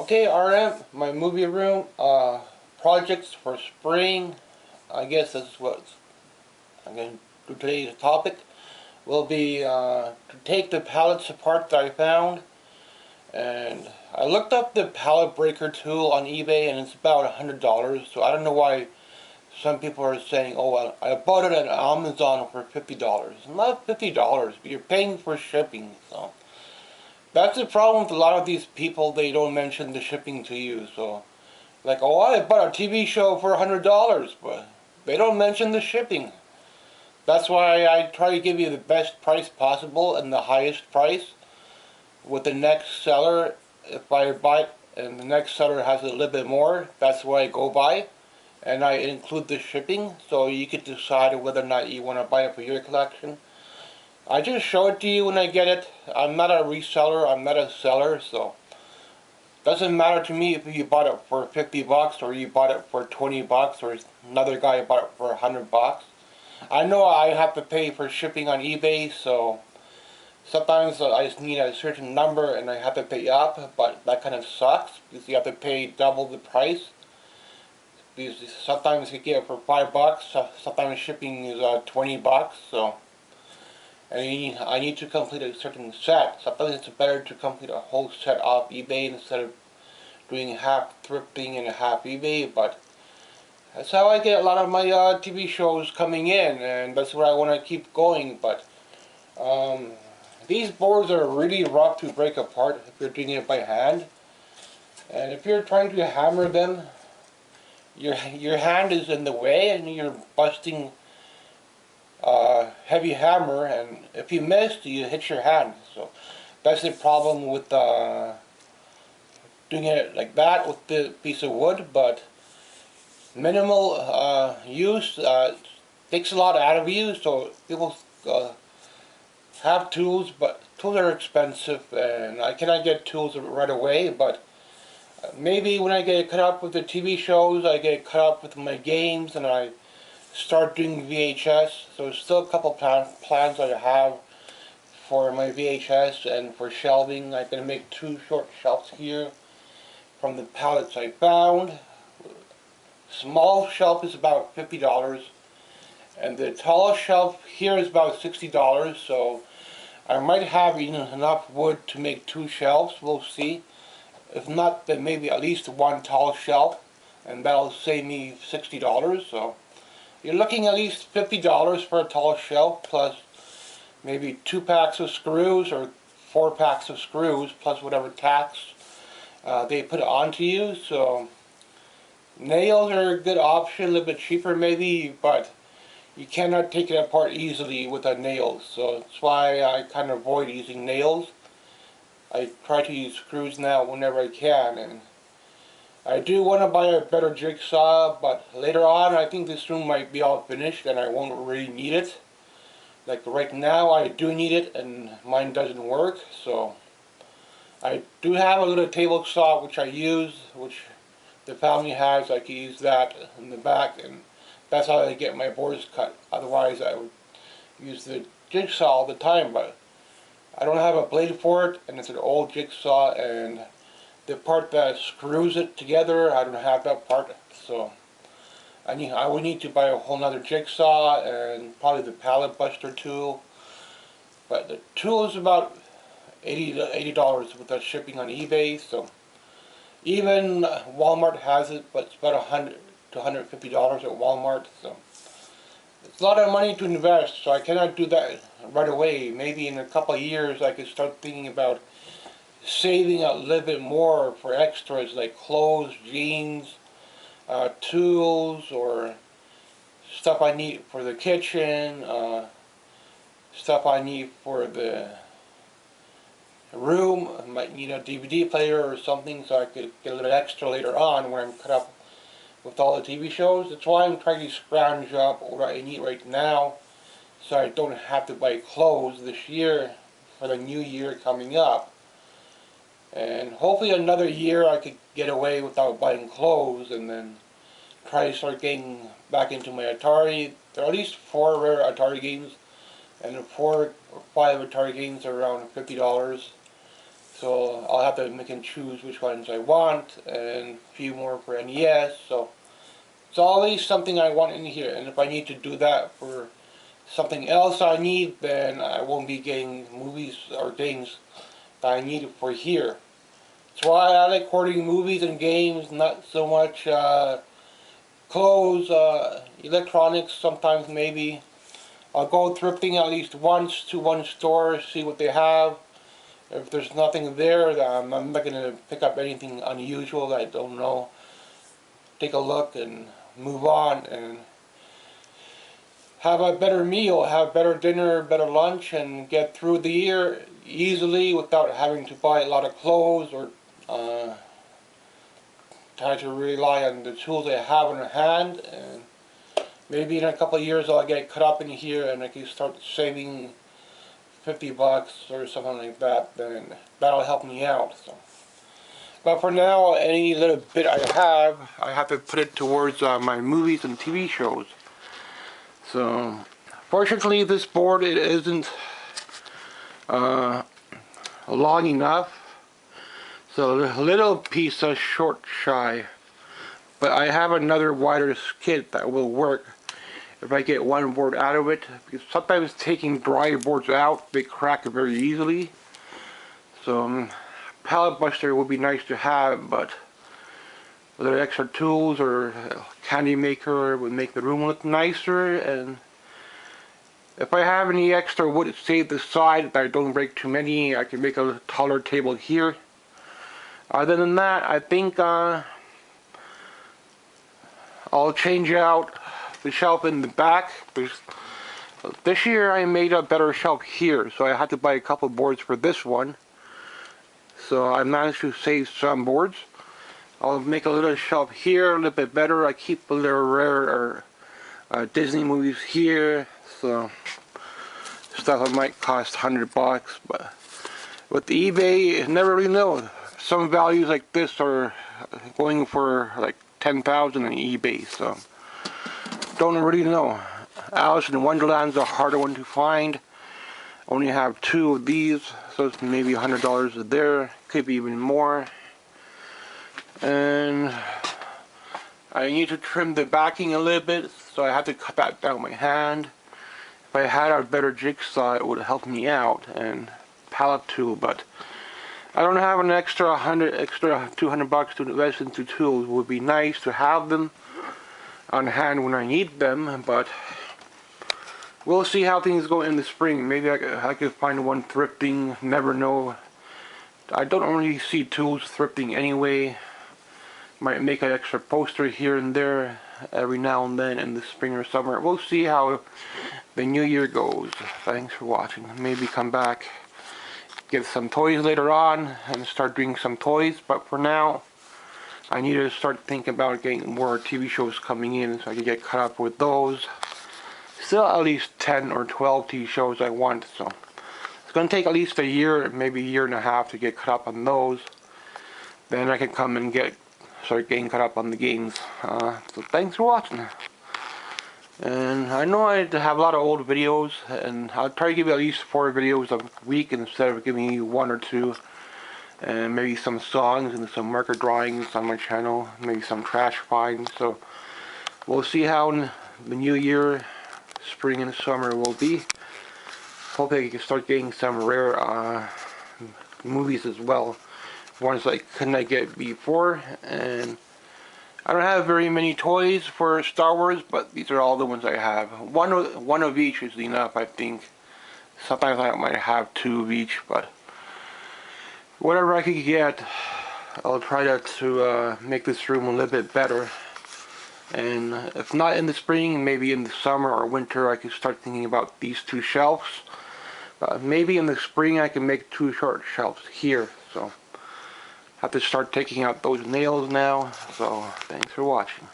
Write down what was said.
Okay, RM, my movie room projects for spring. I guess that's what I'm going to do. Today's topic will be to take the pallets apart that I found. And I looked up the pallet breaker tool on eBay, and it's about $100. So I don't know why some people are saying, "Oh, well, I bought it at Amazon for $50." Not $50, but you're paying for shipping. So that's the problem with a lot of these people. They don't mention the shipping to you. So, like, oh, I bought a TV show for $100, but they don't mention the shipping. That's why I try to give you the best price possible and the highest price with the next seller. If I buy it and the next seller has a little bit more, that's what I go by. And I include the shipping, so you can decide whether or not you want to buy it for your collection. I just show it to you when I get it. I'm not a reseller, I'm not a seller, so doesn't matter to me if you bought it for $50 or you bought it for $20 or another guy bought it for $100. I know I have to pay for shipping on eBay, so sometimes I just need a certain number and I have to pay up, but that kind of sucks because you have to pay double the price. Because sometimes you get it for $5, sometimes shipping is $20, so I need to complete a certain set. Sometimes it's better to complete a whole set off eBay instead of doing half thrifting and half eBay, but that's how I get a lot of my TV shows coming in, and that's where I want to keep going. But these boards are really rough to break apart if you're doing it by hand, and if you're trying to hammer them, your hand is in the way and you're busting heavy hammer, and if you miss, you hit your hand. So that's the problem with doing it like that with the piece of wood. But minimal use takes a lot out of you. So people have tools, but tools are expensive, and I cannot get tools right away. But maybe when I get cut up with the TV shows, I get cut up with my games, and I start doing VHS. So there's still a couple plans I have for my VHS and for shelving. I'm going to make 2 short shelves here from the pallets I found. Small shelf is about $50, and the tallest shelf here is about $60. So I might have enough wood to make 2 shelves. We'll see. If not, then maybe at least 1 tall shelf, and that'll save me $60. So you're looking at least $50 for a tall shelf, plus maybe 2 packs of screws or 4 packs of screws, plus whatever tacks they put onto you. So nails are a good option, a little bit cheaper maybe, but you cannot take it apart easily with a nail. So that's why I kind of avoid using nails. I try to use screws now whenever I can, and I do want to buy a better jigsaw, but later on I think this room might be all finished and I won't really need it. Like right now I do need it and mine doesn't work, so I do have a little table saw which I use, which the family has. I can use that in the back, and that's how I get my boards cut. Otherwise I would use the jigsaw all the time, but I don't have a blade for it, and it's an old jigsaw, and the part that screws it together, I don't have that part. So I would need to buy a whole nother jigsaw and probably the pallet buster tool. But the tool is about $80 with the shipping on eBay. So even Walmart has it, but it's about $100 to $150 at Walmart. So it's a lot of money to invest, so I cannot do that right away. Maybe in a couple of years I could start thinking about saving a little bit more for extras like clothes, jeans, tools, or stuff I need for the kitchen, stuff I need for the room. I might need a DVD player or something, so I could get a little extra later on when I'm cut up with all the TV shows. That's why I'm trying to scrounge up what I need right now, so I don't have to buy clothes this year for the new year coming up. And hopefully another year I could get away without buying clothes, and then try to start getting back into my Atari. There are at least 4 rare Atari games, and 4 or 5 Atari games are around $50. So I'll have to make and choose which ones I want, and a few more for NES. So it's always something I want in here, and if I need to do that for something else I need, then I won't be getting movies or games that I need for here. That's why I like hoarding movies and games, not so much clothes, electronics. Sometimes maybe I'll go thrifting at least once to one store, see what they have. If there's nothing there, then I'm not going to pick up anything unusual that I don't know. Take a look and move on and have a better meal, have better dinner, better lunch, and get through the year easily without having to buy a lot of clothes or try to rely on the tools I have on hand. And maybe in a couple of years I'll get cut up in here and I can start saving $50 or something like that. Then that'll help me out. So. But for now, any little bit I have to put it towards my movies and TV shows. So, fortunately, this board, it isn't long enough. So a little piece of short shy. But I have another wider skid that will work if I get one board out of it. Because sometimes taking dry boards out, they crack very easily. So pallet buster would be nice to have, but with extra tools or a candy maker would make the room look nicer. And if I have any extra wood saved aside that I don't break too many, I can make a taller table here. Other than that, I think I'll change out the shelf in the back. This year I made a better shelf here, so I had to buy a couple boards for this one. So I managed to save some boards. I'll make a little shelf here, a little bit better. I keep a little rare Disney movies here, so stuff that might cost $100, but with the eBay, you never really know. Some values like this are going for like 10,000 on eBay, so don't really know. Alice in Wonderland's a harder one to find. Only have 2 of these, so it's maybe $100 there, could be even more. And I need to trim the backing a little bit, so I have to cut that down with my hand. If I had a better jigsaw, it would help me out, and pallet tool, but I don't have an extra $200 to invest into tools. It would be nice to have them on hand when I need them, but we'll see how things go in the spring. Maybe I could find one thrifting, never know. I don't really see tools thrifting anyway. Might make an extra poster here and there every now and then in the spring or summer. We'll see how the new year goes. Thanks for watching. Maybe come back, get some toys later on, and start doing some toys. But for now, I need to start thinking about getting more TV shows coming in so I can get caught up with those. Still at least 10 or 12 TV shows I want, so it's going to take at least a year, maybe a year and a half to get caught up on those. Then I can come and start getting caught up on the games. So thanks for watching. And I know I have a lot of old videos, and I'll try to give you at least 4 videos a week instead of giving you 1 or 2. And maybe some songs and some marker drawings on my channel, maybe some trash finds. So we'll see how the new year, spring and summer will be. Hopefully I can start getting some rare movies as well. Ones I couldn't get before. And I don't have very many toys for Star Wars, but these are all the ones I have. One of each is enough, I think. Sometimes I might have 2 of each, but whatever I could get, I'll try to make this room a little bit better. And if not in the spring, maybe in the summer or winter, I could start thinking about these 2 shelves. Maybe in the spring I can make 2 short shelves here. So I have to start taking out those nails now. So thanks for watching.